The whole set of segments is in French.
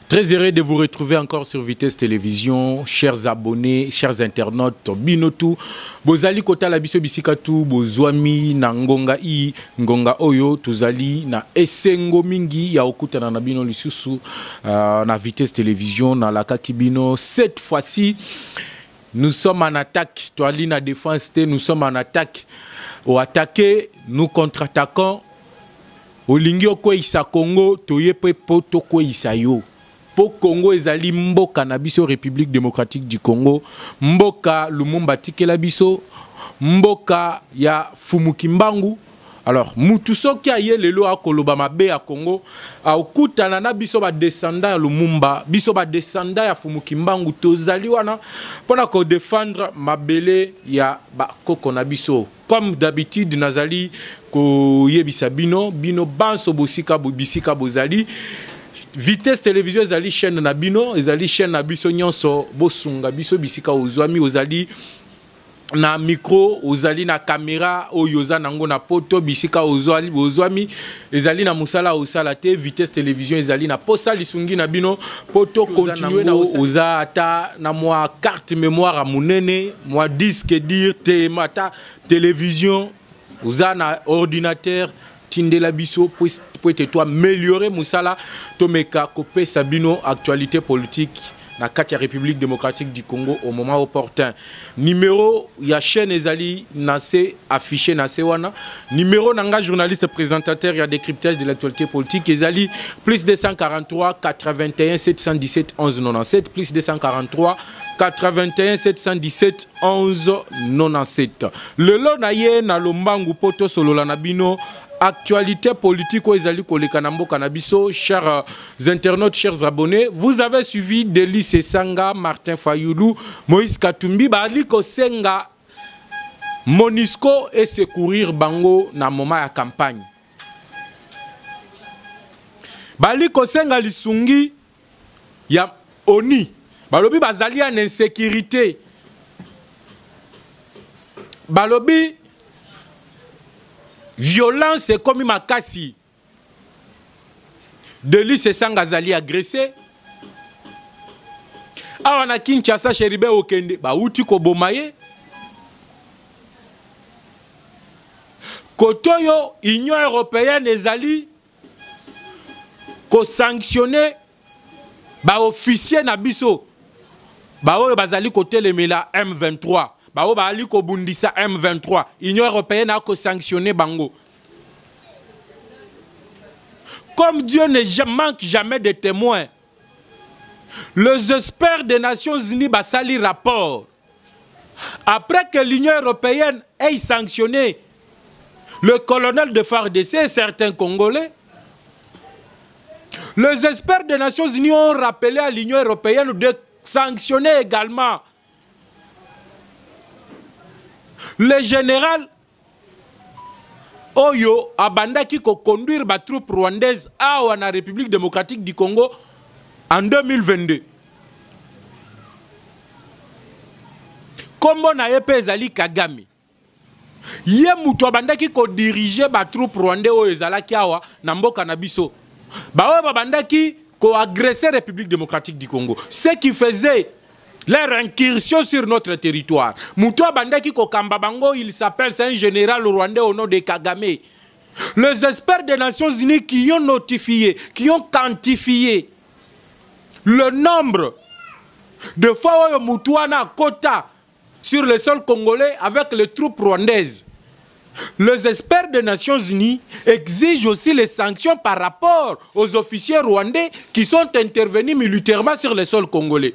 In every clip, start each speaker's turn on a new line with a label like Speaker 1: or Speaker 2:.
Speaker 1: Très heureux de vous retrouver encore sur Vitesse Télévision, chers abonnés, chers internautes, binotu, bozali kota la biso bisikatu, bozwami na ngonga i, ngonga oyo, tuzali na esengo mingi ya okuta na bino lisusu, na Vitesse Télévision, na la kakibino. Cette fois-ci, nous sommes en attaque, toali na défense, nous sommes en attaque. Au attaquer, nous contre-attaquons. Au lingio ko isa Congo, toyepe poto ko isa yo. Po Congo ezali mboka na biso République démocratique du Congo, mboka Lumumba tikela biso, mboka ya Fumukimbangu. Alors mutu soki aye lelo akoloba mabe ya Congo, akutana na biso ba descendant ya Lumumba, biso ba descendant ya Fumukimbangu, tozali wana pona ko défendre mabele ya ba koko na biso. Comme d'habitude nazali ko yebisa bino banso bosika bisika bozali. Vitesse Télévision ezali chaîne na bino, ezali chaîne na biso nyonso bosunga biso bisika ozwami, ozali na micro, ozali na caméra, oyoza nango na poto bisika ozwami, ezali na musala osala te. Vitesse Télévision ezali na posa lisungi na bino poto continuer na oza ata na moi carte mémoire à munene, moi disque dire te mata télévision, oza na ordinateur tindela biso peut-être améliorer musala tomeka kopé sabino actualité politique na la République démocratique du Congo au moment opportun. Numéro ya chaîne ezali nase affiché nase wana, numéro nanga journaliste présentateur ya décryptage de l'actualité politique ezali plus 243 81 717 11 97 plus 243 81 717 11 97. Le lo na ye na lombangu poto solola na bino actualité politique ezali koleka na mboka na biso. Chers internautes, chers abonnés, vous avez suivi Délice Sanga, Martin Fayoulou, Moïse Katumbi bali ko senga Monisco et secourir bango na moment ya campagne. Bali ko senga lisungi ya ONI. Balobi bazali en insécurité. Balobi violence est comme makasi. Délice Sanga zali agressé. Awa na Kinshasa Cheribe Okende ba uti ko bomaye. Kotoyo Union européenne ezali ko sanctionner ba officier na biso. Ba oyo bazali ko telemela M23. Bao ba ali ko bundisa M23. Union européenne a sanctionné bango. Comme Dieu ne manque jamais de témoins, les experts des Nations Unies basali rapport. Après que l'Union européenne ait sanctionné le colonel de FARDC et certains Congolais, les experts des Nations Unies ont rappelé à l'Union européenne de sanctionner également le général Oyo abandaki ko conduire ba troupe rwandaise awa na République démocratique du Congo en 2022. Kombo na yepe ezali Kagame. Ye mutu abandaki ko diriger ba troupe rwandais oyo ezalaki awa na mboka na biso. Ba oyo babandaki ko agresser République démocratique du Congo. Ce qui faisait leur incursion sur notre territoire. Moutoua Bandaki Kokambabango, il s'appelle, c'est un général rwandais au nom de Kagame. Les experts des Nations Unies qui ont notifié, qui ont quantifié le nombre de fois où Moutoua na quota sur le sol congolais avec les troupes rwandaises. Les experts des Nations Unies exigent aussi les sanctions par rapport aux officiers rwandais qui sont intervenus militairement sur le sol congolais.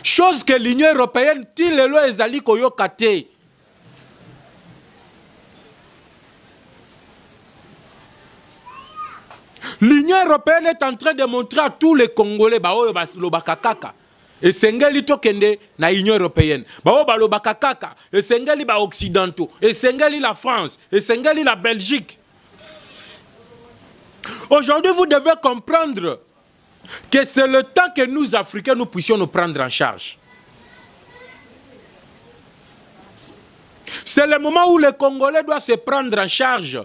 Speaker 1: Chose que l'Union européenne, Tilelo ezali koyokate. L'Union européenne est en train de montrer à tous les Congolais, Et sengeli tokende na Union européenne. Bao balobaka kaka. Et sengeli ba occidentaux. Et sengeli la France. Et sengeli la Belgique. Aujourd'hui, vous devez comprendre que c'est le temps que nous, Africains, nous puissions nous prendre en charge. C'est le moment où les Congolais doivent se prendre en charge.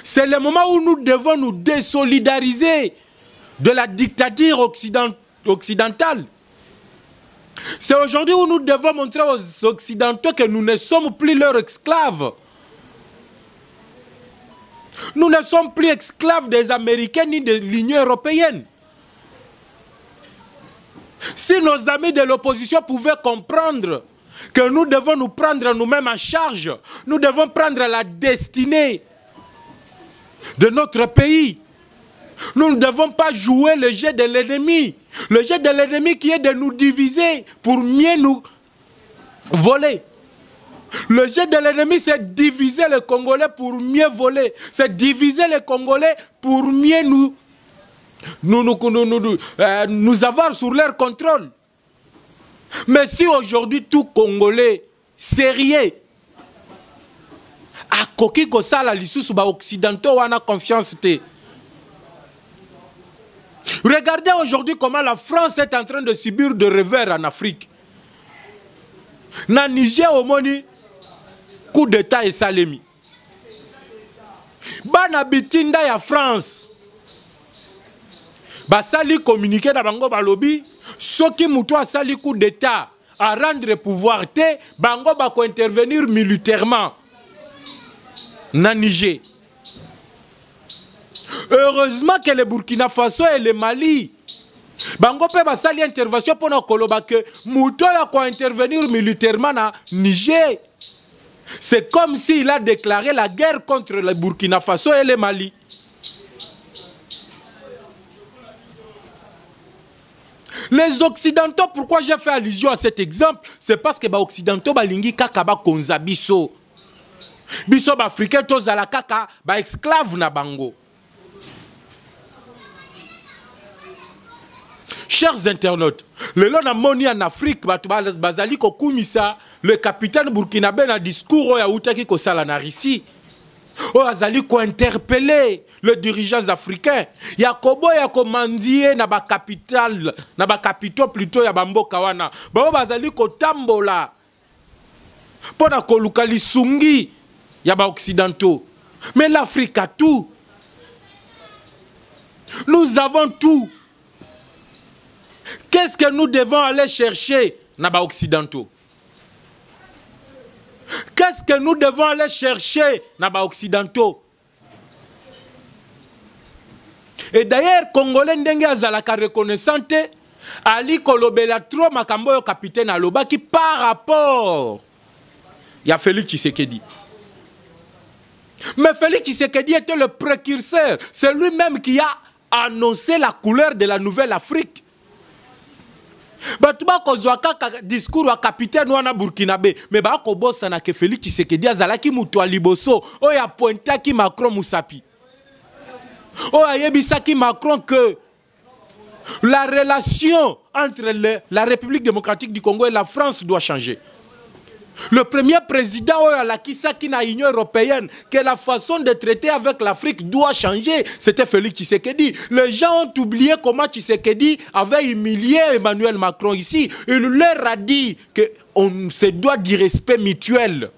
Speaker 1: C'est le moment où nous devons nous désolidariser de la dictature occidentale. C'est aujourd'hui où nous devons montrer aux Occidentaux que nous ne sommes plus leurs esclaves. Nous ne sommes plus esclaves des Américains ni de l'Union européenne. Si nos amis de l'opposition pouvaient comprendre que nous devons nous prendre nous-mêmes en charge, nous devons prendre la destinée de notre pays. Nous ne devons pas jouer le jeu de l'ennemi. Le jeu de l'ennemi qui est de nous diviser pour mieux nous voler. Le jeu de l'ennemi, c'est diviser les Congolais pour mieux voler. C'est diviser les Congolais pour mieux nous avoir sur leur contrôle. Mais si aujourd'hui tout Congolais sérieux a koki kosala lisusu ba occidentaux wana confiance te. Regardez aujourd'hui comment la France est en train de subir de revers en Afrique. Na Niger au moni coup d'état et salemi. Bana bitinda ya France. Basali communiqué na bango balobi soki muto asali coup d'état à rendre pouvoir te bango bako intervenir militairement na Niger. Heureusement que le Burkina Faso et le Mali bango pe basali intervention pour na koloba que muto ya ko intervenir militairement na Niger. C'est comme s'il a déclaré la guerre contre le Burkina Faso et le Mali. Les Occidentaux, pourquoi j'ai fait allusion à cet exemple? C'est parce que les Occidentaux balingi kaka ba konza biso. Biso ba africain tozala kaka ba esclave na bango. Chers internautes, le long na moni en Afrique, bazali ko kumisa le capitaine burkinabé na discours ya utaki ko sala na Russie. O azali ko interpeller les dirigeants africains. Yakobo ya komandie na ba capital, na ba capitaux plutôt ya bamboka wana. Ba bazali ko tambola. Pona ko lukali sungi ya ba occidentaux. Mais l'Afrique a tout. Nous avons tout. Qu'est-ce que nous devons aller chercher naba occidentaux? Qu'est-ce que nous devons aller chercher naba occidentaux? Et d'ailleurs, Congolais ndenge azalaka reconnaissante ali kolobela trop makambo yo capitaine aloba qui par rapport ya Félix Tshisekedi. Mais Félix Tshisekedi était le précurseur. C'est lui-même qui a annoncé la couleur de la nouvelle Afrique. Batuba kozwaka discours wa capitaine wana burkinabé mais ba ko bossa na ke Félix Tshisekedi azalaki mutu liboso o ya pointaki Macron Moussapi o ayebisaki Macron que la relation entre la République démocratique du Congo et la France doit changer. Le premier président qui na Union européenne que la façon de traiter avec l'Afrique doit changer, c'était Félix Tshisekedi. Les gens ont oublié comment Tshisekedi avait humilié Emmanuel Macron ici. Il leur a dit qu'on se doit du respect mutuel.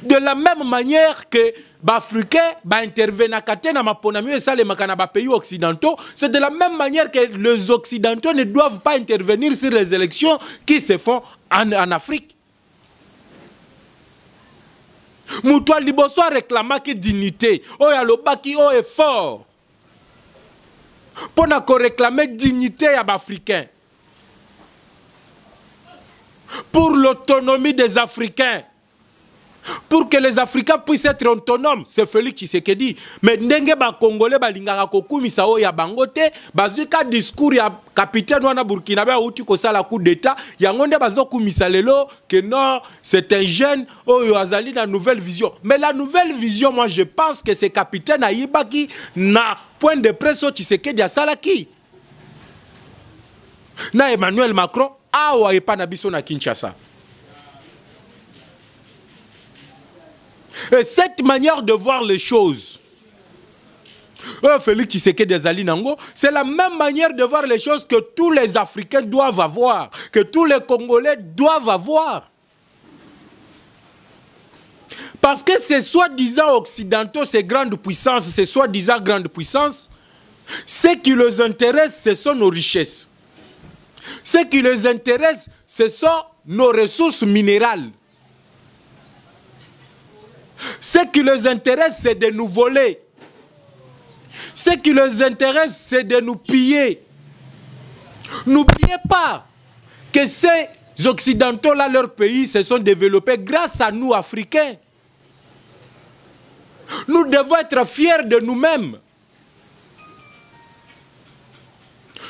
Speaker 1: De la même manière que les Africains interviennent dans les pays occidentaux, c'est de la même manière que les Occidentaux ne doivent pas intervenir sur les élections qui se font en Afrique. Moutoua Liboso a réclamé que dignité. Oh ya lobaki oh est fort. Pour réclamer dignité à l'Africain. Pour l'autonomie des Africains. pour que les Africains puissent être autonomes. C'est Félix Tshisekedi. Mais ndenge ba Congolais ba lingaka kokumisa o ya bangote, bazuka discours ya capitaine wana Burkina Faso uti ko sala coup d'état, yango nde bazo kumisa lelo que non, c'est un jeune oyo azali na nouvelle vision. Mais la nouvelle vision, moi je pense que c'est capitaine ayibaki na point de presse o Tshisekedi ya salaki. Na Emmanuel Macron awa epa na biso na Kinshasa. Et cette manière de voir les choses, Félix Tshisekedi Azali Nango, c'est la même manière de voir les choses que tous les Africains doivent avoir, que tous les Congolais doivent avoir. Parce que ces soi-disant occidentaux, ces grandes puissances, ces soi-disant grandes puissances, ce qui les intéresse, ce sont nos richesses. Ce qui les intéresse, ce sont nos ressources minérales. Ce qui les intéresse, c'est de nous voler. Ce qui les intéresse, c'est de nous piller. N'oubliez pas que ces Occidentaux-là, leur pays, se sont développés grâce à nous, Africains. Nous devons être fiers de nous-mêmes.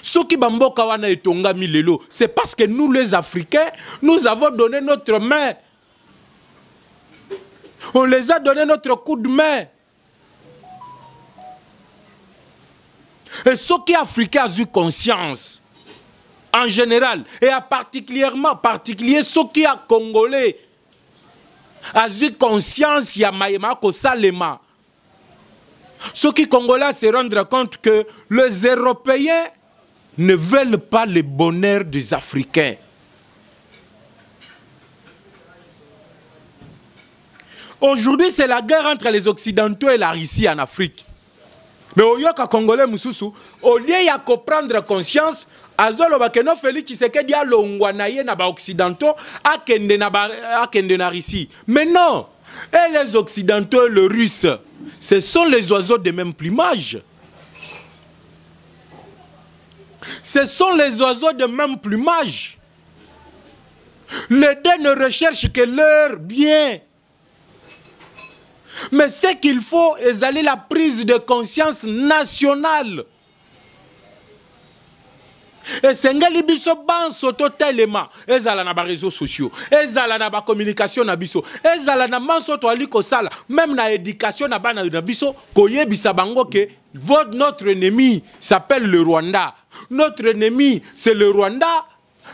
Speaker 1: Soki Bamboka wana etonga milelo, c'est parce que nous, les Africains, nous avons donné notre main. On les a donné notre coup de main. Et ceux qui Africains ont eu conscience, en général, et particulier ceux qui a Congolais, ont eu conscience, il y a Maïma Kosalema. Ceux qui Congolais se rendent compte que les Européens ne veulent pas le bonheur des Africains. Aujourd'hui, c'est la guerre entre les Occidentaux et la Russie en Afrique. Mais au lieu que Congolais Moussoussou, au lieu de prendre conscience, azoloba que non Félix Tshisekedi a longwanaye na ba Occidentaux a kende na Russie. Mais non, et les Occidentaux et les Russes, ce sont les oiseaux de même plumage. Ce sont les oiseaux de même plumage. Les deux ne recherchent que leur bien. Mais ce qu'il faut, c'est la prise de conscience nationale. Et c'est ngali biso ban soto telema, ezala na ba réseaux sociaux, ezala na ba communication na biso, ezala na mansoto aliko sala, même na éducation na bana na biso, koyebisa bango ke notre ennemi s'appelle le Rwanda. Notre ennemi, c'est le Rwanda,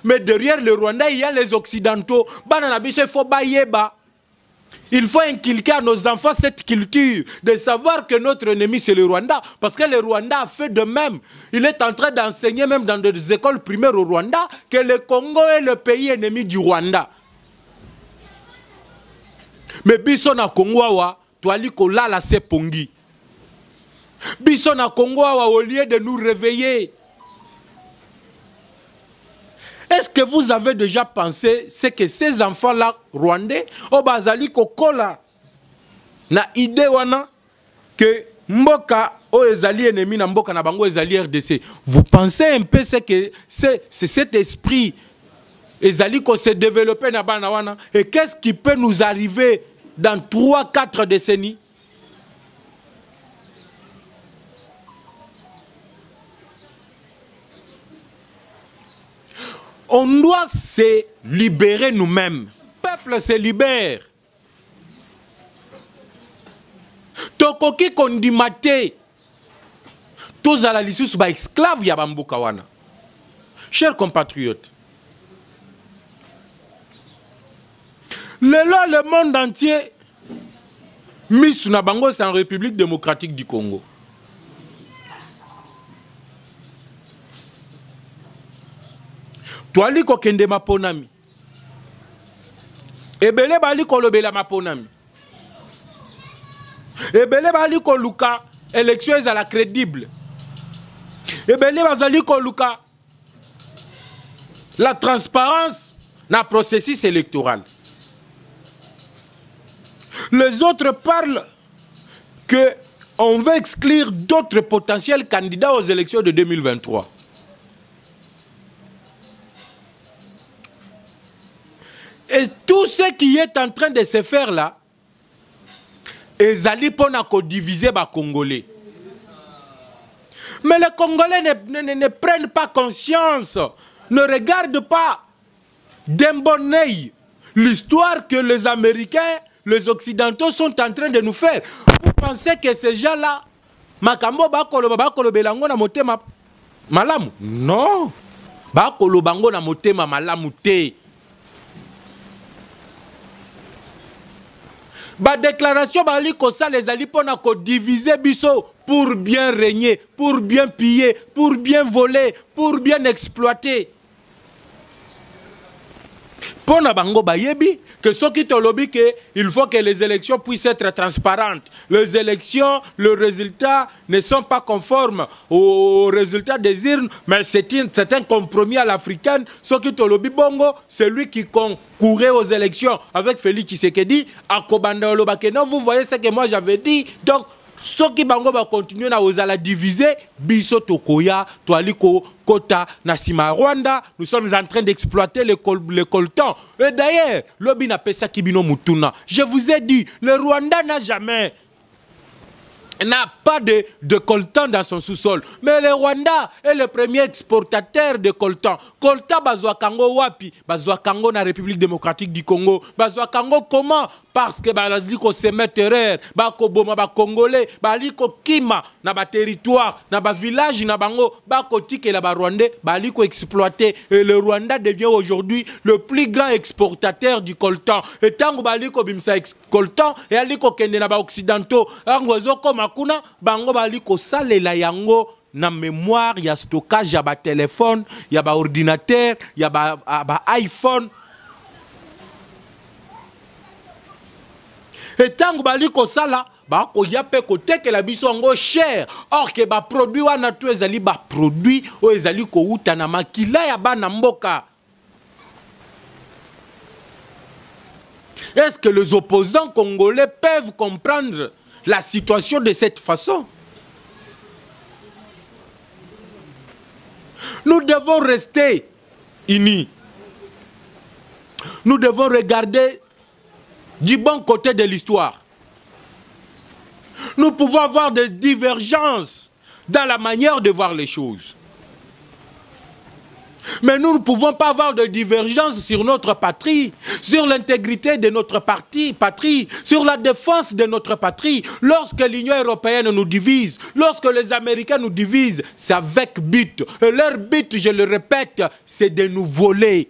Speaker 1: mais derrière le Rwanda, il y a les Occidentaux. Bana na biso, il faut bayeba. Il faut inculquer à nos enfants cette culture de savoir que notre ennemi c'est le Rwanda. Parce que le Rwanda a fait de même. Il est en train d'enseigner même dans des écoles primaires au Rwanda que le Congo est le pays ennemi du Rwanda. Mais biso na Congo awa, toali kolala se pongi. Biso na Congo awa, au lieu de nous réveiller. Est-ce que vous avez déjà pensé c'est que ces enfants-là, rwandais, au bazali kokola na idée wana que mboka o ezali ennemi na mboka na bango ezali RDC. Vous pensez un peu que c'est cet esprit ezali ko se développer na bana wana et qu'est-ce qui peut nous arriver dans 3-4 décennies? On doit se libérer nous-mêmes. Le peuple se libère. Tokoki kondimate. Tous à la lisusu ba esclave ya bambuka wana. Chers compatriotes, le monde entier mis na bango c'est en République démocratique du Congo. Toali ko kende maponami. Ebele bali ko lobela maponami. Ebele bali ko luka élection ezala crédible. Ebele bazali ko luka la transparence na processus électoral. Les autres parlent que on veut exclure d'autres potentiels candidats aux élections de 2023. Et tout ce qui est en train de se faire là, ezali pona ko diviser ba Congolais. Mais les Congolais ne prennent pas conscience, ne regardent pas d'un bon œil l'histoire que les Américains, les Occidentaux sont en train de nous faire. Vous pensez que ces gens-là, makambo bakolo belango na motema malamu? Non. Bakolo bango na motema malamu te. Ba déclaration bali ko ça les ali pona ko diviser biso pour bien régner, pour bien piller, pour bien voler, pour bien exploiter. Pona bango bayebi que ce qui te lobby que il faut que les élections puissent être transparentes. Les élections, le résultat ne sont pas conformes au résultat des urnes, mais c'est un compromis à l'africaine. Ce qui te lobby bongo, c'est lui qui concourait aux élections avec Félix Tshisekedi à Kobanda Olobake. Non, vous voyez ce que moi j'avais dit. Donc, ce qui bango va continuer à la diviser, biso tokoya, toaliko kota nasima Rwanda, nous sommes en train d'exploiter le coltan. Et d'ailleurs, lobi na pesa kibino mutuna. Je vous ai dit, le Rwanda n'a pas de coltan dans son sous-sol. Mais le Rwanda est le premier exportateur de coltan. Coltan bazwa kango wapi? Bazwa kango na République démocratique du Congo. Bazwa kango comment? Parce que baliko se met terreur, bako boma ba Congolais, baliko kima na ba territoire, na ba village na bango, bako tike la ba Rwandais, baliko exploité. Et le Rwanda devient aujourd'hui le plus grand exportateur du coltan. Et tango baliko bimsa coltan et aliko kende na ba occidentaux, angozo koma kuna bango baliko salela yango na mémoire, ya stockage, ya ba téléphone, ya ba ordinateur, ya ba iPhone. Et tant que baliko sala, bako yape kote que la biso ngo cher. Or que ba produit wana tu ezali ba produit o ezali ko uta na makila ya bana mboka. Est-ce que les opposants congolais peuvent comprendre la situation de cette façon? Nous devons rester unis. Nous devons regarder du bon côté de l'histoire. Nous pouvons avoir des divergences dans la manière de voir les choses. Mais nous ne pouvons pas avoir de divergences sur notre patrie, sur l'intégrité de notre patrie, sur la défense de notre patrie. Lorsque l'Union européenne nous divise, lorsque les Américains nous divisent, c'est avec but. Et leur but, je le répète, c'est de nous voler.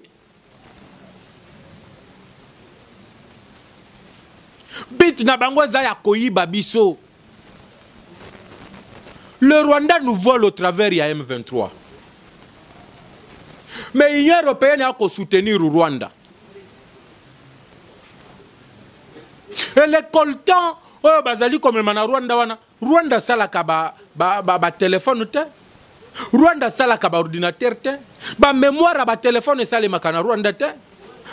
Speaker 1: Bit na bango zaya koyiba biso. Le Rwanda nous vole au travers de M23. Mais l'Union européenne a soutenir le Rwanda. Et les coltans, oh bazali comme mana Rwanda wana. Rwanda salaka ba téléphone te. Rwanda salaka ba ordinateur te. Ba mémoire ba téléphone salema kana Rwanda te.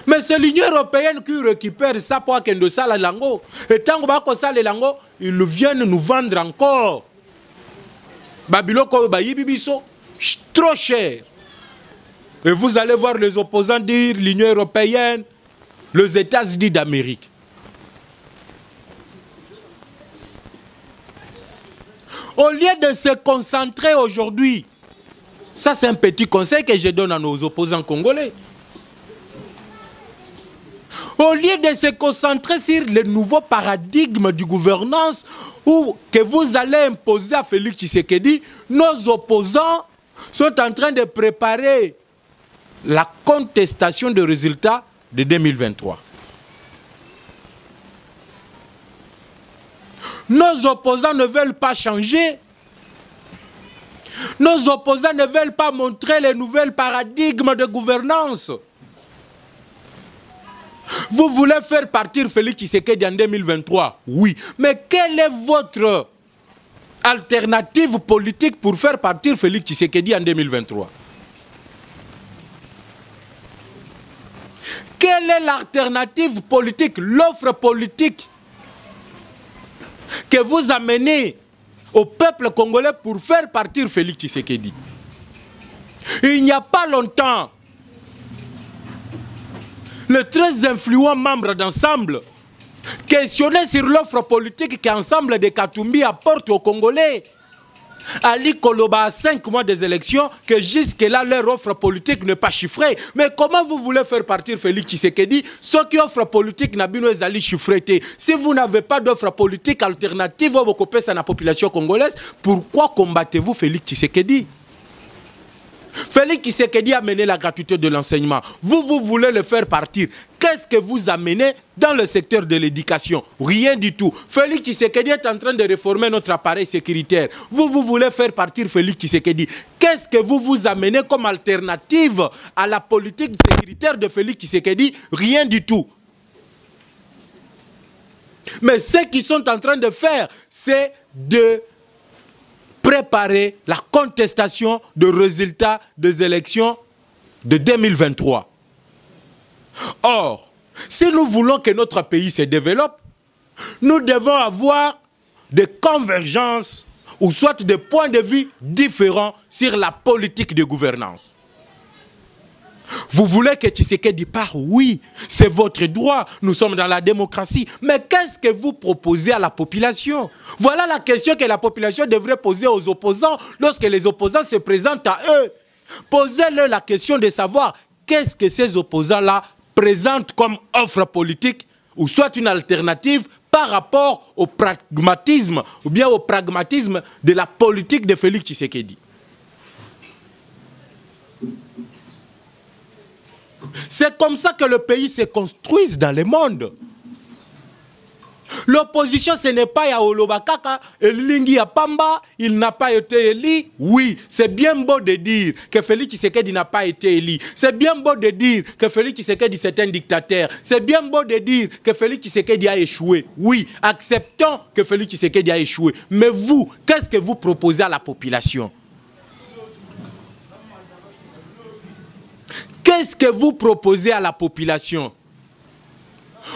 Speaker 1: Mais c'est l'Union européenne qui récupère ça pour qu'il ne sale lango. Et tant que sale lango, ils viennent nous vendre encore. Babiloko bayibibiso trop cher. Et vous allez voir les opposants dire l'Union européenne, les États-Unis d'Amérique. Au lieu de se concentrer aujourd'hui, ça c'est un petit conseil que je donne à nos opposants congolais. Au lieu de se concentrer sur le nouveau paradigme du gouvernance que vous allez imposer à Félix Tshisekedi, nos opposants sont en train de préparer la contestation des résultats de 2023. Nos opposants ne veulent pas changer. Nos opposants ne veulent pas montrer les nouveaux paradigmes de gouvernance. Vous voulez faire partir Félix Tshisekedi en 2023? Oui. Mais quelle est votre alternative politique pour faire partir Félix Tshisekedi en 2023? Quelle est l'alternative politique, l'offre politique que vous amenez au peuple congolais pour faire partir Félix Tshisekedi? Il n'y a pas longtemps, le très influent membre d'Ensemble Questionnez sur l'offre politique qu'ensemble de Katumbi apporte aux Congolais. Ali Koloba à 5 mois des élections que jusque-là leur offre politique n'est pas chiffrée. Mais comment vous voulez faire partir Félix Tshisekedi? Ceux qui offrent politique n'abino ezali chiffré. Si vous n'avez pas d'offre politique alternative à la population congolaise, pourquoi combattez-vous Félix Tshisekedi? Félix Tshisekedi a mené la gratuité de l'enseignement. Vous voulez le faire partir. Qu'est-ce que vous amenez dans le secteur de l'éducation? Rien du tout. Félix Tshisekedi est en train de réformer notre appareil sécuritaire. Vous voulez faire partir Félix Tshisekedi. Qu'est-ce que vous amenez comme alternative à la politique sécuritaire de Félix Tshisekedi? Rien du tout. Mais ce qu'ils sont en train de faire, c'est de préparer la contestation de résultats des élections de 2023. Or, si nous voulons que notre pays se développe, nous devons avoir des convergences ou soit des points de vue différents sur la politique de gouvernance. Vous voulez que Tshisekedi parte? Oui, c'est votre droit. Nous sommes dans la démocratie. Mais qu'est-ce que vous proposez à la population? Voilà la question que la population devrait poser aux opposants lorsque les opposants se présentent à eux. Posez-leur la question de savoir qu'est-ce que ces opposants-là présentent comme offre politique ou soit une alternative par rapport au pragmatisme ou bien au pragmatisme de la politique de Félix Tshisekedi. C'est comme ça que le pays se construit dans le monde. L'opposition, ce n'est pas Yaolobakaka, Elingi Yapamba, il n'a pas été élu. Oui, c'est bien beau de dire que Félix Tshisekedi n'a pas été élu. C'est bien beau de dire que Félix Tshisekedi c'est un dictateur. C'est bien beau de dire que Félix Tshisekedi a échoué. Oui, acceptons que Félix Tshisekedi a échoué. Mais vous, qu'est-ce que vous proposez à la population? Qu'est-ce que vous proposez à la population?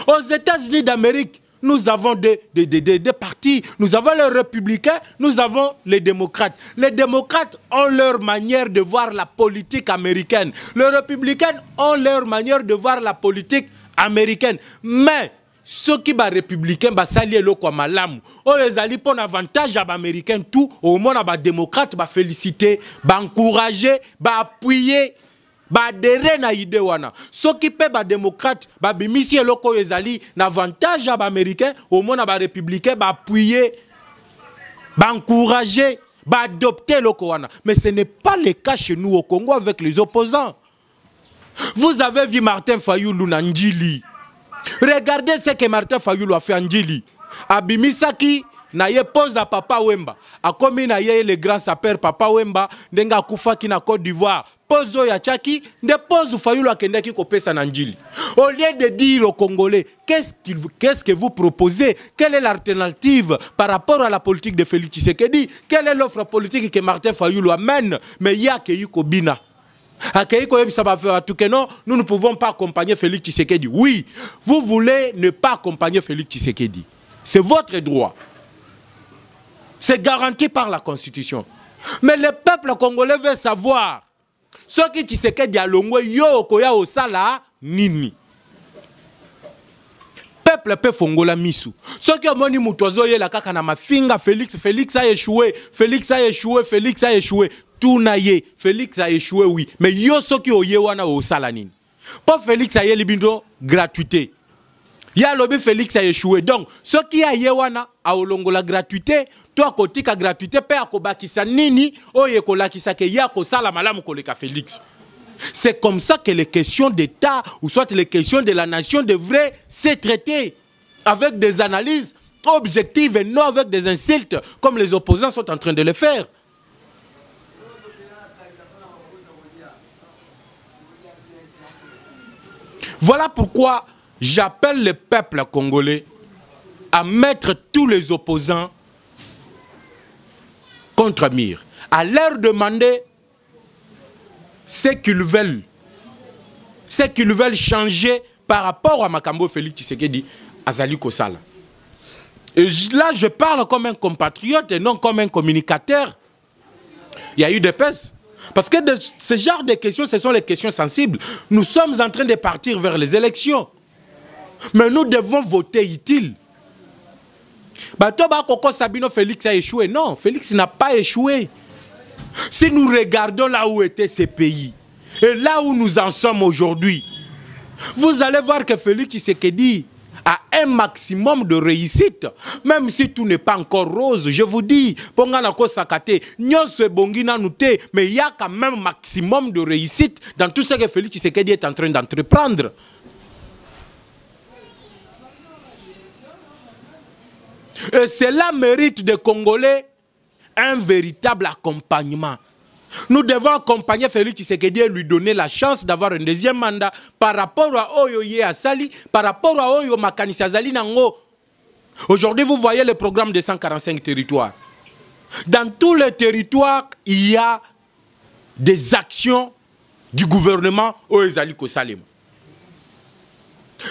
Speaker 1: Aux États-Unis d'Amérique, nous avons des partis. Nous avons les républicains, nous avons les démocrates. Les démocrates ont leur manière de voir la politique américaine. Les républicains ont leur manière de voir la politique américaine. Mais ceux qui sont républicains, sali eloko malamu. Ils ont pour avantage à américain tout. Au moins, les démocrates féliciter, encourager, appuyer. Badere na ide wana. So qui pe ba démocrate, ba bimisi eloko ezali na avantage à ba américain, au moins ba républicain ba appuyer, ba encourager, ba adopter eloko wana. Mais ce n'est pas le cas chez nous au Congo avec les opposants. Vous avez vu Martin Fayulu na Njili. Regardez ce que Martin Fayulu a fait en Njili. Abimisaki na ye pose à Papa Wemba. A comme na ye le grand sapeur Papa Wemba ndenga kufa ki na Côte d'Ivoire. Pose ya Tchaki, ne pose Fayulu a kendaki kopesa na Njili. Au lieu de dire aux Congolais, qu'est-ce que vous proposez? Quelle est l'alternative par rapport à la politique de Félix Tshisekedi? Quelle est l'offre politique que Martin Fayulu amène? Mais il y a Keiko Bina. Nous ne pouvons pas accompagner Félix Tshisekedi. Oui, vous voulez ne pas accompagner Félix Tshisekedi. C'est votre droit. C'est garanti par la Constitution. Mais le peuple congolais veut savoir ce qui Tshisekedi a longwe yo koya osala nini. Peuple peut fongola misu. Ce qui a moni mutozo ye la kaka na mafinga Félix a échoué, Félix a échoué, Félix a échoué. Tout na ye, Félix a échoué oui. Mais yo ce qui oye wana osala nini. Pas Félix a ye libindo gratuité. Ya lobi Félix a échoué. Donc, ce qui a yewana a olongo la gratuité, toi kotika gratuité pe akobakisa nini oye kolakisa ke ya ko sala malamu koleka Félix. C'est comme ça que les questions d'État ou soit les questions de la nation devraient se traiter avec des analyses objectives et non avec des insultes comme les opposants sont en train de le faire. Voilà pourquoi j'appelle le peuple congolais à mettre tous les opposants contre mur, à leur demander ce qu'ils veulent changer par rapport à Makambo Félix Tshisekedi Azali Kosala. Et là, je parle comme un compatriote et non comme un communicateur. Il y a eu des pèses. Parce que ce genre de questions, ce sont les questions sensibles. Nous sommes en train de partir vers les élections. Mais nous devons voter utile. Batoba Koko Sabino Félix a échoué. Non, Félix n'a pas échoué. Si nous regardons là où étaient ces pays, et là où nous en sommes aujourd'hui, vous allez voir que Félix Tshisekedi a un maximum de réussite. Même si tout n'est pas encore rose, je vous dis, mais il y a quand même un maximum de réussite dans tout ce que Félix Tshisekedi est en train d'entreprendre. Et cela mérite des Congolais un véritable accompagnement. Nous devons accompagner Félix Tshisekedi et lui donner la chance d'avoir un deuxième mandat par rapport à Oyo Ye Asali, par rapport à Oyo Makanisi Azali Nango. Aujourd'hui, vous voyez le programme des 145 territoires. Dans tous les territoires, il y a des actions du gouvernement Oyo Ezali Kosalem.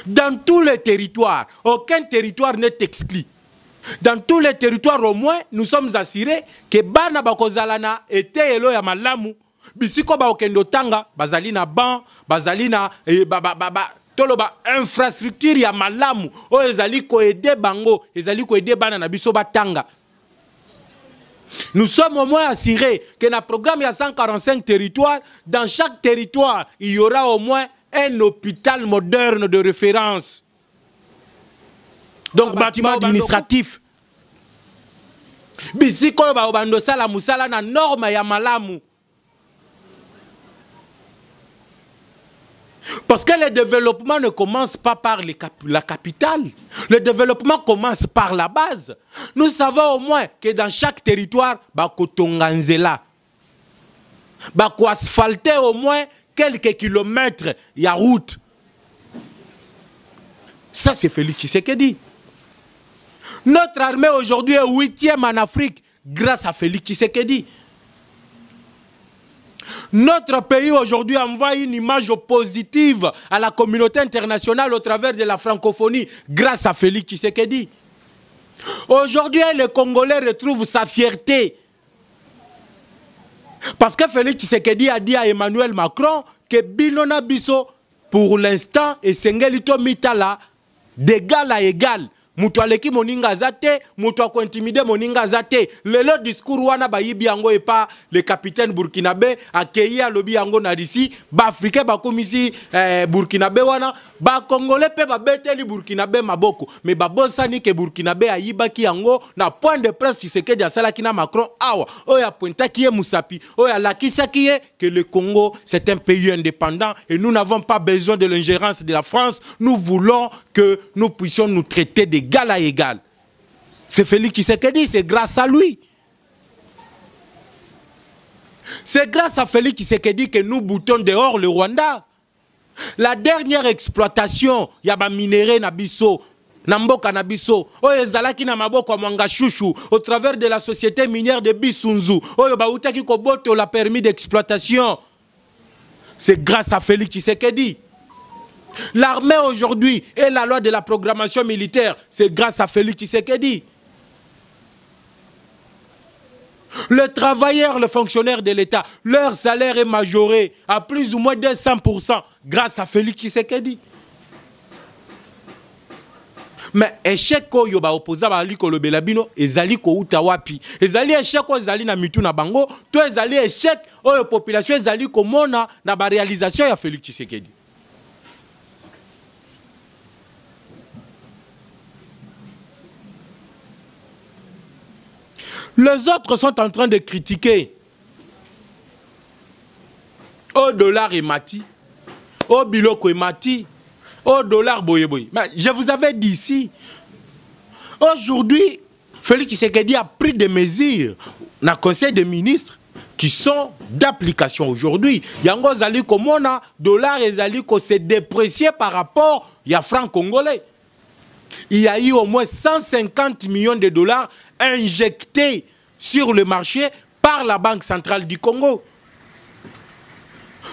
Speaker 1: Dans tous les territoires, aucun territoire n'est exclu. Dans tous les territoires au moins, nous sommes assurés que Bana Bakozalana était elo ya malamu. Bisiko ba okendo tanga, bazali na ban, bazali na toloba infrastructure ya malamu. O ezali ko aider bango, ezali ko aider bana na biso batanga. Nous sommes au moins assurés que dans le programme il y a 145 territoires, dans chaque territoire, il y aura au moins un hôpital moderne de référence. Donc, bâtiment administratif. Bisiko ba obando sala musala na norme ya malamu. Parce que le développement ne commence pas par la capitale. Le développement commence par la base. Nous savons au moins que dans chaque territoire, bako tonganzela. Bako asphalter au moins quelques kilomètres ya route. Ça c'est Félix Tshisekedi. Notre armée aujourd'hui est 8e en Afrique grâce à Félix Tshisekedi. Notre pays aujourd'hui envoie une image positive à la communauté internationale au travers de la francophonie grâce à Félix Tshisekedi. Aujourd'hui, le Congolais retrouve sa fierté. Parce que Félix Tshisekedi a dit à Emmanuel Macron que Binona Biso, pour l'instant, et Sengelito Mitala, d'égal à égal. Mutu aleki moninga zate, mutu ako intimide moninga zate. Le discours wana ba yibi yango et pas le capitaine burkinabé accueilli à lobi yango na d'ici, ba africain ba komisi burkinabé wana, ba congolais pe ba beteli burkinabé maboko. Mais ba bosani ke burkinabé ayiba ki yango na point de presse Tshisekedi asala kina Macron awa. Oya pointa ki e musapi, oya lakisa ki e que le Congo c'est un pays indépendant et nous n'avons pas besoin de l'ingérence de la France. Nous voulons que nous puissions nous traiter d'égal à égal. C'est Félix Tshisekedi, c'est grâce à lui. C'est grâce à Félix Tshisekedi que nous boutons dehors le Rwanda. La dernière exploitation, il y a des minéraux nabiso, namboka nabiso, oyo ezalaki na maboko mwanga chouchou au travers de la société minière de Bisunzu. Oyo bautaki koboto la permis d'exploitation. C'est grâce à Félix Tshisekedi. L'armée aujourd'hui et la loi de la programmation militaire, c'est grâce à Félix Tshisekedi. Les travailleurs, les fonctionnaires de l'État, leur salaire est majoré à plus ou moins de 100% grâce à Félix Tshisekedi. Mais échec oyo ba opposa ba liko lobela bino ezali ko uta wapi ezali échec o ezali na mitu na bango to ezali échec oyo population ezali ko mona na ba réalisation ya Félix Tshisekedi. Les autres sont en train de critiquer. Au dollar et mati, au biloko et mati, au dollar boye boye. Mais je vous avais dit ici, aujourd'hui, Félix Tshisekedi a pris des mesures dans le Conseil des ministres qui sont d'application aujourd'hui. Yango zali komona dollar et zali ko se déprécier par rapport à franc congolais. Il y a eu au moins 150 millions de dollars injectés sur le marché par la Banque centrale du Congo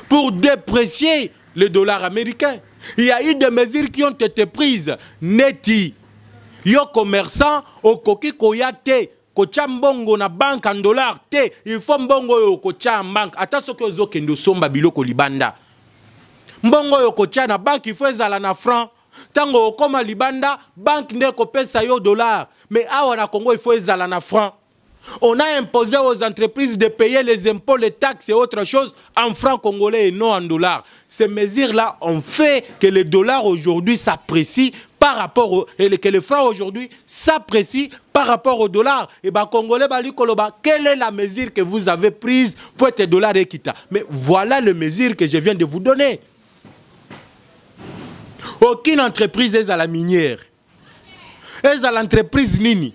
Speaker 1: pour déprécier le dollar américain. Il y a eu des mesures qui ont été prises. Neti, yo commerçant, au koki koyate, kocha mbongo na banque en dollars, te, il faut mbongo yo kocha en banque. Ata soki ozo kendo somba biloko libanda. Mbongo yo kocha na banque, il faut ezala na franc Tango comme libanda banque ne kopesa yo dollar mais awa na Congo il faut ezala na franc. On a imposé aux entreprises de payer les impôts, les taxes et autre chose en francs congolais et non en dollars. Ces mesures-là ont fait que le dollar aujourd'hui s'apprécie par rapport au, et que le franc aujourd'hui s'apprécie par rapport au dollar. Et bien, Congolais, quelle est la mesure que vous avez prise pour être dollar équitable? Mais voilà les mesures que je viens de vous donner. Aucune entreprise est à la minière. Est à l'entreprise Nini.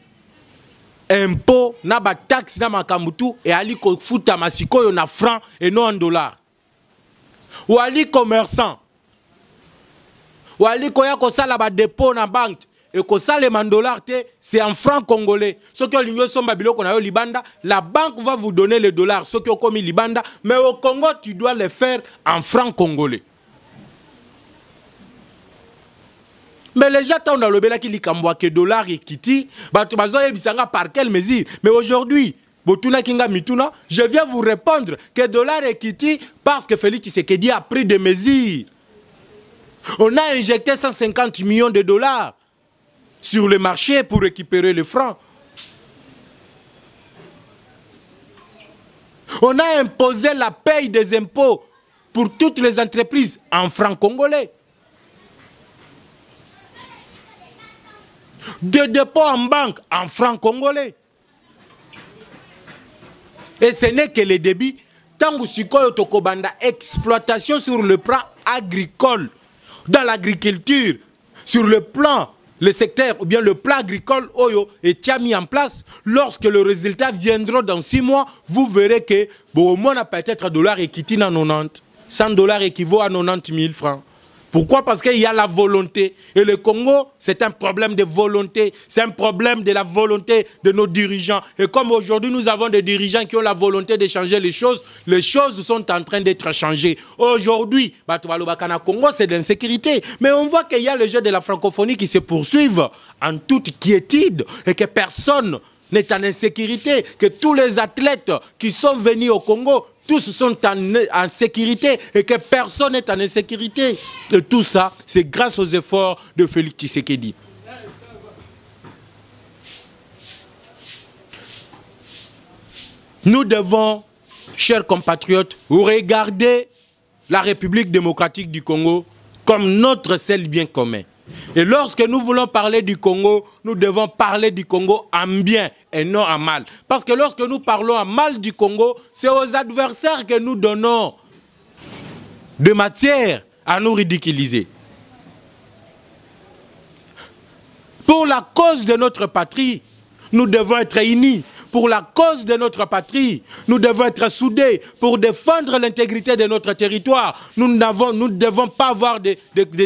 Speaker 1: Impôt, na ba taxe, na makamutu, et ali ko futa masiko yo na franc et non en dollars. Ou ali commerçant. Ou ali ko ya ko sala ba dépôt na banque et ko sala en dollars c'est en franc congolais. Ce que l'union somba biloko na yo libanda, la banque va vous donner les dollars. Ce qui ont commis libanda, mais au Congo tu dois les faire en franc congolais. Mais les gens ont dans le bela qui li kambwa que dollar et kiti, bato bazo yebisanga par quelle mesure. Mais aujourd'hui, botuna kinga mituna, je viens vous répondre que dollar et kiti parce que Félix Tshisekedi a pris des mesures. On a injecté 150 millions de dollars sur le marché pour récupérer les francs. On a imposé la paye des impôts pour toutes les entreprises en francs congolais. De dépôts en banque en francs congolais. Et ce n'est que les débits. Tangu sikoyo tokobanda exploitation sur le plan agricole, dans l'agriculture, sur le plan, le secteur ou bien le plan agricole oyo est mis en place. Lorsque le résultat viendra dans 6 mois, vous verrez que bon, on a peut-être $1 équivalent à 90. $100 équivaut à 90 000 francs. Pourquoi? Parce qu'il y a la volonté. Et le Congo, c'est un problème de volonté. C'est un problème de la volonté de nos dirigeants. Et comme aujourd'hui, nous avons des dirigeants qui ont la volonté de changer les choses sont en train d'être changées. Aujourd'hui, Congo, c'est de l'insécurité. Mais on voit qu'il y a le jeu de la francophonie qui se poursuivent en toute quiétude et que personne n'est en insécurité, que tous les athlètes qui sont venus au Congo, tous sont en sécurité et que personne n'est en insécurité. Et tout ça, c'est grâce aux efforts de Félix Tshisekedi. Nous devons, chers compatriotes, regarder la République démocratique du Congo comme notre seul bien commun. Et lorsque nous voulons parler du Congo, nous devons parler du Congo en bien et non en mal. Parce que lorsque nous parlons en mal du Congo, c'est aux adversaires que nous donnons de matière à nous ridiculiser. Pour la cause de notre patrie, nous devons être unis. Pour la cause de notre patrie, nous devons être soudés pour défendre l'intégrité de notre territoire. Nous ne devons pas avoir de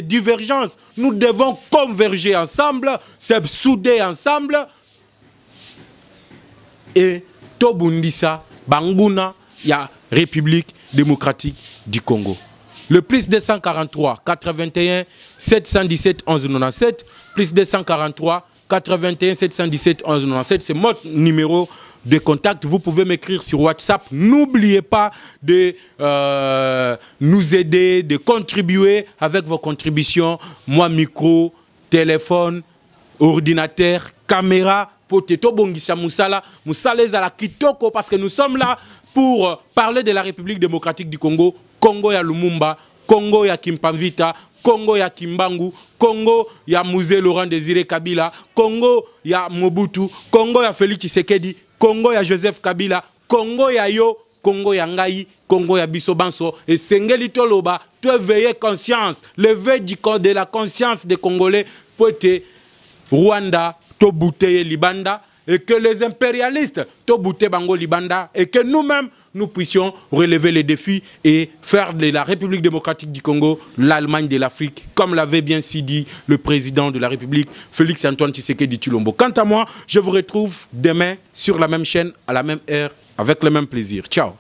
Speaker 1: divergences. Nous devons converger ensemble, se souder ensemble. Et Tobundisa, Banguna, ya République démocratique du Congo. Le plus 243 81 717 11 97, plus 243 81 717 11 97, c'est mon numéro de contact. Vous pouvez m'écrire sur WhatsApp. N'oubliez pas de nous aider, de contribuer avec vos contributions. Moi, micro, téléphone, ordinateur, caméra, poteto bongisa musala, musala ezala kitoko, parce que nous sommes là pour parler de la République démocratique du Congo, Congo ya Lumumba, Congo ya Kimpavita, Congo ya Kimbangu, Congo ya Musée Laurent Désiré Kabila, Congo ya Mobutu, Congo ya Félix Tshisekedi, Congo ya Joseph Kabila, Congo ya yo, Congo ya Ngai, Congo ya Biso Banso. Et Sengeli Toloba, tu éveiller conscience, l'éveil de la conscience des Congolais pour être Rwanda, Tobouteye Libanda, et que les impérialistes Tobouté Bango Libanda, et que nous-mêmes, nous puissions relever les défis et faire de la République démocratique du Congo l'Allemagne de l'Afrique, comme l'avait bien si dit le président de la République, Félix Antoine Tshisekedi Tshilombo. Quant à moi, je vous retrouve demain sur la même chaîne, à la même heure, avec le même plaisir. Ciao.